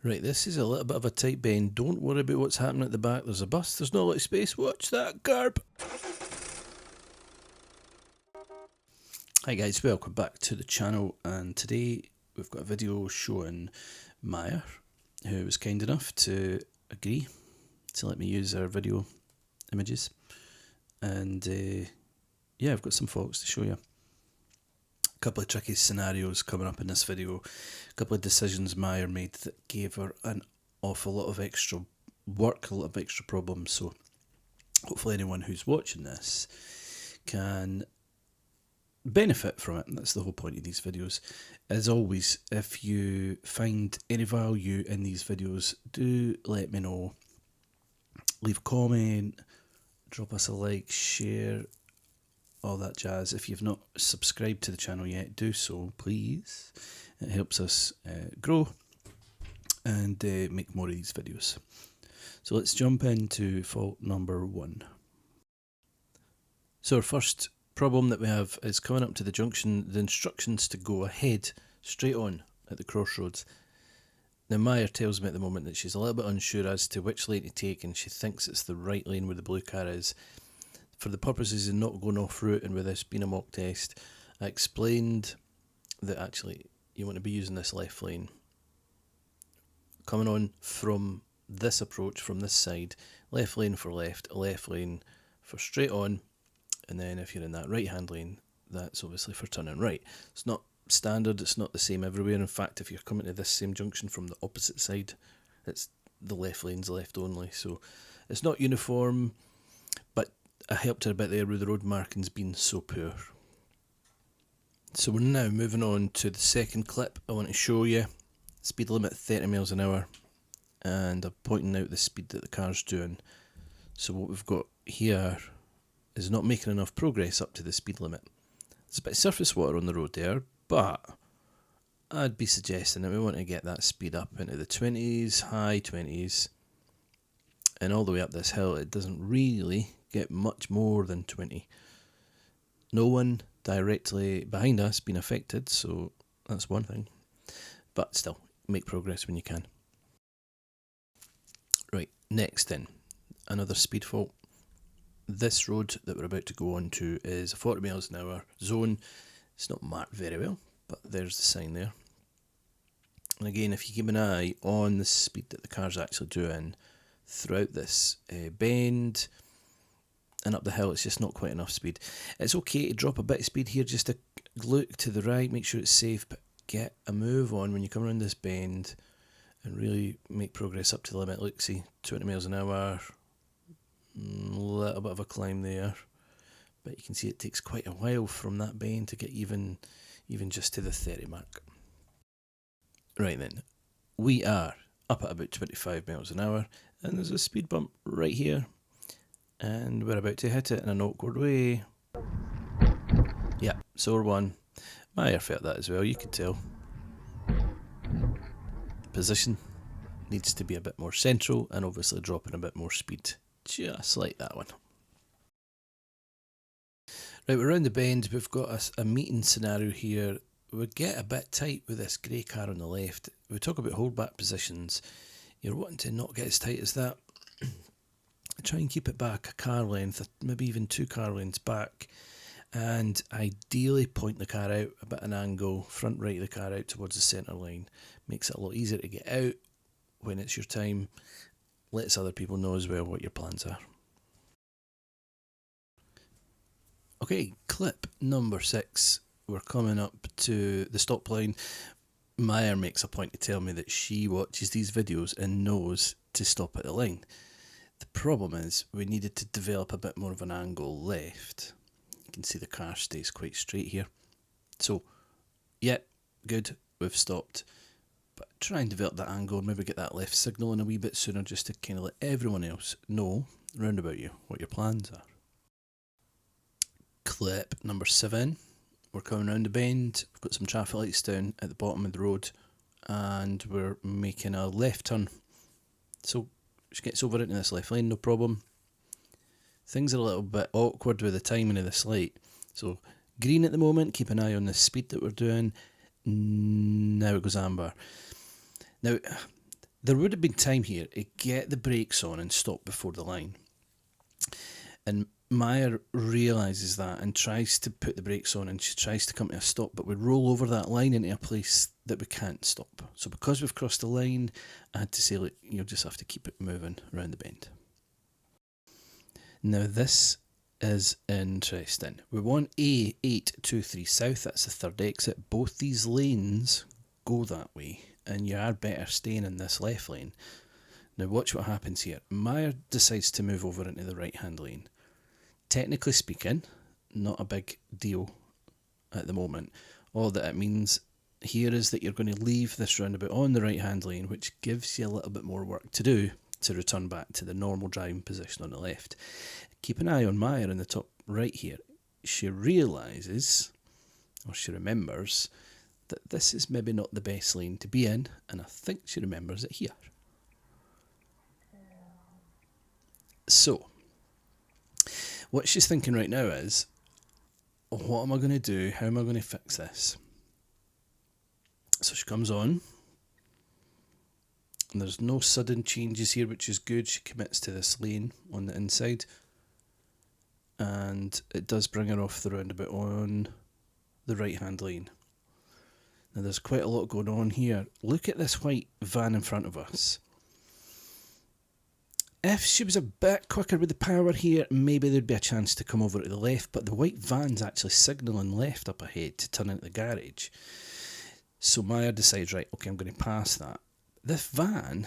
Right, this is a little bit of a tight bend. Don't worry about what's happening at the back. There's a bus, there's not a lot of space. Watch that curb. Hi guys, welcome back to the channel, and today we've got a video showing Mair, who was kind enough to agree to let me use our video images. And yeah, I've got some photos to show you. A couple of tricky scenarios coming up in this video. A couple of decisions Mair made that gave her an awful lot of extra work, a lot of extra problems. So hopefully anyone who's watching this can benefit from it. That's the whole point of these videos. As always, if you find any value in these videos, do let me know. Leave a comment, drop us a like, share, all that jazz. If you've not subscribed to the channel yet, do so please. It helps us grow and make more of these videos. So let's jump into fault number 1. So our first problem that we have is coming up to the junction, the instructions to go ahead straight on at the crossroads. Now Mair tells me at the moment that she's a little bit unsure as to which lane to take, and she thinks it's the right lane where the blue car is. For the purposes of not going off route and with this being a mock test, I explained that actually you want to be using this left lane. Coming on from this approach, from this side, left lane for left lane for straight on, and then if you're in that right hand lane, that's obviously for turning right. It's not standard, it's not the same everywhere. In fact, if you're coming to this same junction from the opposite side, it's the left lane's left only. So it's not uniform, but I helped her a bit there with the road markings being so poor. So we're now moving on to the second clip. I want to show you speed limit 30 miles an hour, and I'm pointing out the speed that the car's doing. So what we've got here is not making enough progress up to the speed limit. There's a bit of surface water on the road there, but I'd be suggesting that we want to get that speed up into the 20s, high 20s, and all the way up this hill. It doesn't really get much more than 20. No one directly behind us being affected, so that's one thing. But still, make progress when you can. Right, next then, another speed fault. This road that we're about to go on to is a 40 miles an hour zone. It's not marked very well, but there's the sign there. And again, if you keep an eye on the speed that the car's actually doing throughout this bend and up the hill, it's just not quite enough speed. It's okay to drop a bit of speed here, just to look to the right, make sure it's safe, but get a move on when you come around this bend and really make progress up to the limit. Look, see, 20 miles an hour, a little bit of a climb there, but you can see it takes quite a while from that bend to get even just to the 30 mark. Right then, we are up at about 25 miles an hour, and there's a speed bump right here, and we're about to hit it in an awkward way. Yeah, so we're one. Mair felt that as well, you could tell. Position needs to be a bit more central, and obviously dropping a bit more speed, just like that one. Right, we're around the bend. We've got a meeting scenario here. We get a bit tight with this grey car on the left. We talk about hold back positions. You're wanting to not get as tight as that. Try and keep it back a car length, maybe even 2 car lengths back, and ideally point the car out a bit at an angle, front right of the car out towards the centre line. Makes it a lot easier to get out when it's your time. Lets other people know as well what your plans are. Okay, clip number 6. We're coming up to the stop line. Mair makes a point to tell me that she watches these videos and knows to stop at the line. The problem is we needed to develop a bit more of an angle left. You can see the car stays quite straight here. So, yeah, good, we've stopped. But try and develop that angle and maybe get that left signal in a wee bit sooner, just to kind of let everyone else know round about you what your plans are. Clip number 7. We're coming round the bend. We've got some traffic lights down at the bottom of the road, and we're making a left turn. So she gets over into this left lane, no problem. Things are a little bit awkward with the timing of this light. So green at the moment, keep an eye on the speed that we're doing. Now it goes amber. Now, There would have been time here to get the brakes on and stop before the line. And Mair realises that and tries to put the brakes on, and she tries to come to a stop, but we roll over that line into a place that we can't stop. So because we've crossed the line, I had to say, look, you'll just have to keep it moving around the bend. Now this is interesting. We want A823 south, that's the third exit. Both these lanes go that way, and you are better staying in this left lane. Now watch what happens here. Mair decides to move over into the right hand lane. Technically speaking, not a big deal at the moment. All that it means here is that you're going to leave this roundabout on the right hand lane, which gives you a little bit more work to do to return back to the normal driving position on the left. Keep an eye on Mair in the top right here. She realises, or she remembers, that this is maybe not the best lane to be in, and I think she remembers it here. So, what she's thinking right now is, what am I going to do? How am I going to fix this? So she comes on, and there's no sudden changes here, which is good. She commits to this lane on the inside, and it does bring her off the roundabout on the right hand lane. Now there's quite a lot going on here. Look at this white van in front of us. If she was a bit quicker with the power here, maybe there'd be a chance to come over to the left, but the white van's actually signalling left up ahead to turn into the garage. So Mair decides, right, okay, I'm going to pass that. This van,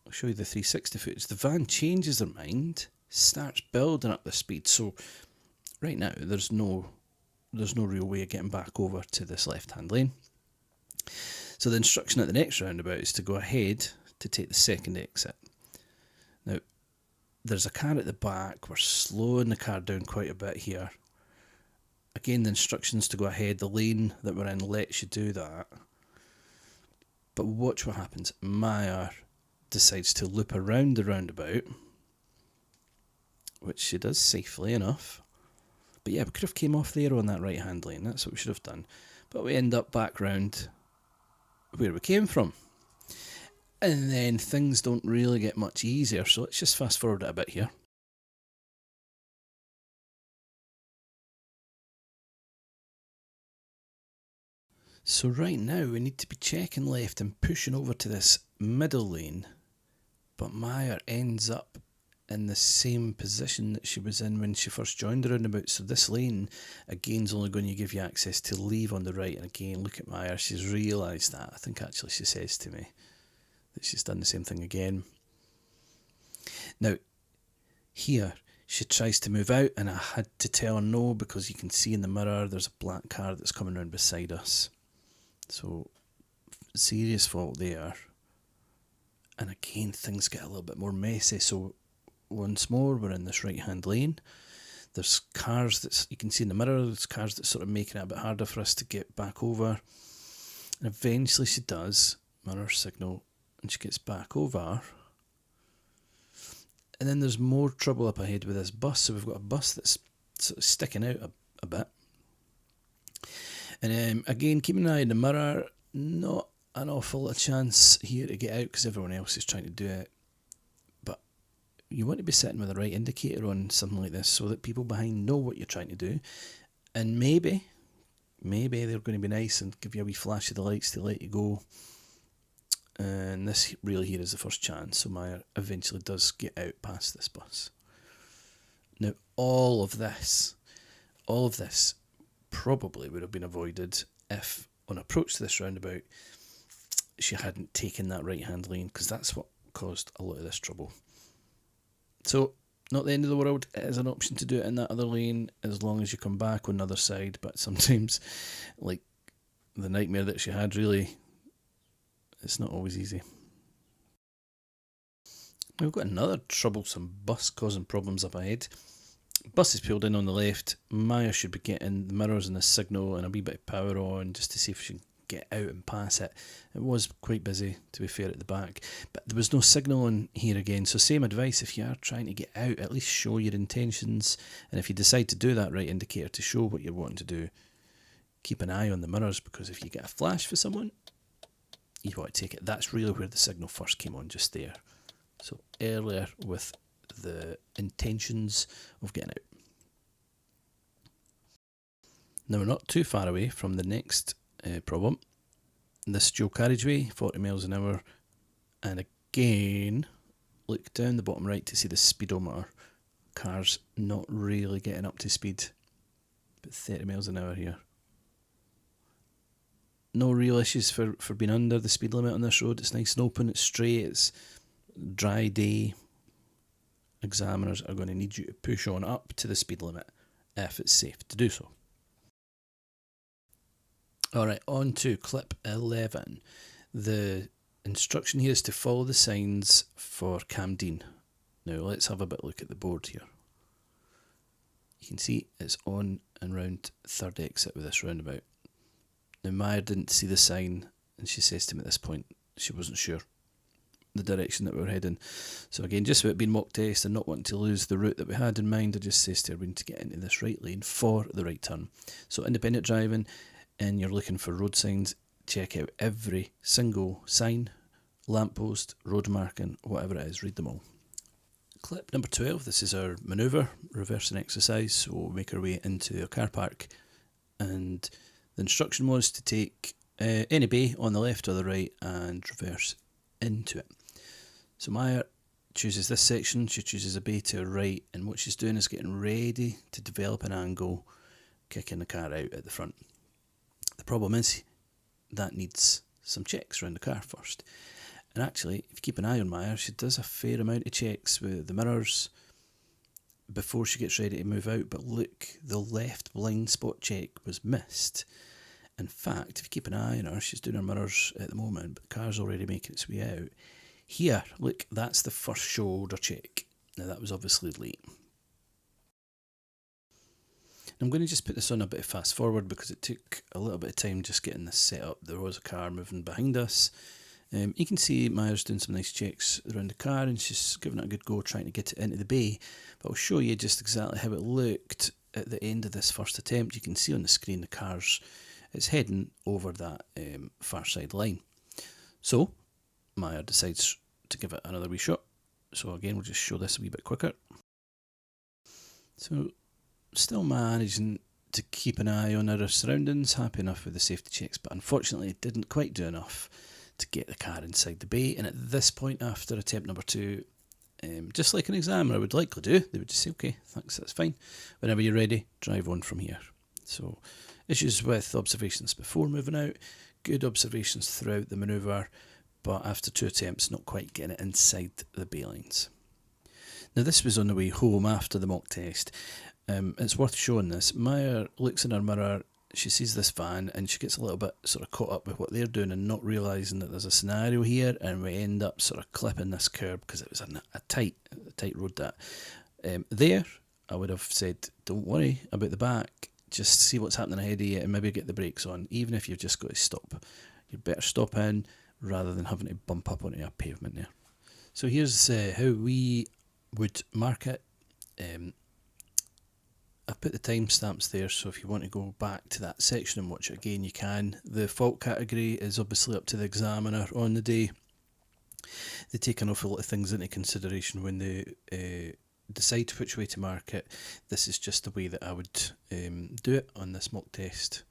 I'll show you the 360 footage, the van changes their mind, starts building up the speed. So right now there's no real way of getting back over to this left hand lane. So the instruction at the next roundabout is to go ahead to take the second exit. Now, there's a car at the back. We're slowing the car down quite a bit here. Again, the instructions to go ahead. The lane that we're in lets you do that. But watch what happens. Mair decides to loop around the roundabout, which she does safely enough. But yeah, we could have came off there on that right hand lane. That's what we should have done. But we end up back round where we came from. And then things don't really get much easier, so let's just fast forward it a bit here. So right now we need to be checking left and pushing over to this middle lane, but Mair ends up in the same position that she was in when she first joined the roundabout. So this lane, again, is only going to give you access to leave on the right. And again, look at Mair, she's realised that. I think actually she says to me that she's done the same thing again. Now, here, she tries to move out, and I had to tell her no, because you can see in the mirror there's a black car that's coming around beside us. So, serious fault there. And again, things get a little bit more messy. So, once more, we're in this right-hand lane. There's cars that you can see in the mirror, there's cars that sort of making it a bit harder for us to get back over. And eventually she does, mirror signal, and she gets back over. And then there's more trouble up ahead with this bus. So we've got a bus that's sort of sticking out a bit. And again, keeping an eye on the mirror. Not an awful lot of chance here to get out because everyone else is trying to do it. But you want to be sitting with the right indicator on something like this so that people behind know what you're trying to do. And maybe they're going to be nice and give you a wee flash of the lights to let you go. And this really here is the first chance, so Mair eventually does get out past this bus. Now, all of this probably would have been avoided if, on approach to this roundabout, she hadn't taken that right-hand lane, because that's what caused a lot of this trouble. So, not the end of the world. It is an option to do it in that other lane as long as you come back on the other side, but sometimes, like the nightmare that she had, really, it's not always easy. We've got another troublesome bus causing problems up ahead. Bus is pulled in on the left. Mair should be getting the mirrors and the signal and a wee bit of power on just to see if she can get out and pass it. It was quite busy, to be fair, at the back, but there was no signal on here again. So same advice, if you are trying to get out, at least show your intentions, and if you decide to do that right indicator to show what you're wanting to do, keep an eye on the mirrors, because if you get a flash for someone, you want to take it. That's really where the signal first came on, just there. So earlier with the intentions of getting out. Now we're not too far away from the next problem. This dual carriageway, 40 miles an hour, and again, look down the bottom right to see the speedometer. Cars not really getting up to speed, but 30 miles an hour here. No real issues for being under the speed limit on this road. It's nice and open, it's straight, it's dry day. Examiners are going to need you to push on up to the speed limit if it's safe to do so. Alright, on to clip 11. The instruction here is to follow the signs for Camden. Now let's have a bit look at the board here. You can see it's on and round third exit with this roundabout. Now Mair didn't see the sign, and she says to me at this point she wasn't sure the direction that we were heading. So again, just about being mock test and not wanting to lose the route that we had in mind, I just says to her we need to get into this right lane for the right turn. So independent driving, and you're looking for road signs, check out every single sign, lamppost, road marking, whatever it is, read them all. Clip number 12, this is our manoeuvre, reversing exercise, so we'll make our way into a car park, and the instruction was to take any bay on the left or the right and reverse into it. So Mair chooses this section, she chooses a bay to her right, and what she's doing is getting ready to develop an angle, kicking the car out at the front. The problem is that needs some checks around the car first. And actually, if you keep an eye on Mair, she does a fair amount of checks with the mirrors before she gets ready to move out. But look, the left blind spot check was missed. In fact, if you keep an eye on her, she's doing her mirrors at the moment, but the car's already making its way out. Here, look, that's the first shoulder check. Now that was obviously late. I'm going to just put this on a bit of fast forward because it took a little bit of time just getting this set up. There was a car moving behind us. You can see Mair's doing some nice checks around the car and she's giving it a good go trying to get it into the bay. But I'll show you just exactly how it looked at the end of this first attempt. You can see on the screen it's heading over that far side line. So Mair decides to give it another wee shot. So again, we'll just show this a wee bit quicker. So still managing to keep an eye on our surroundings, happy enough with the safety checks, but unfortunately it didn't quite do enough to get the car inside the bay. And at this point, after attempt number 2, just like an examiner would likely do, they would just say, okay, thanks, that's fine. Whenever you're ready, drive on from here. So issues with observations before moving out, good observations throughout the manoeuvre, but after 2 attempts, not quite getting it inside the bay lines. Now this was on the way home after the mock test. It's worth showing this. Mair looks in her mirror, she sees this van and she gets a little bit sort of caught up with what they're doing and not realising that there's a scenario here, and we end up sort of clipping this curb because it was a tight road that. There, I would have said, don't worry about the back, just see what's happening ahead of you and maybe get the brakes on, even if you've just got to stop. You'd better stop in rather than having to bump up onto a pavement there. So here's how we would mark it. I've put the timestamps there, so if you want to go back to that section and watch it again, you can. The fault category is obviously up to the examiner on the day. They take an awful lot of things into consideration when they decide which way to mark it. This is just the way that I would do it on this mock test.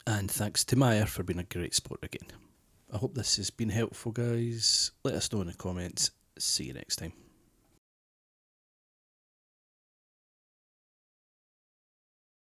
And thanks to Mair for being a great sport again. I hope this has been helpful, guys. Let us know in the comments. See you next time.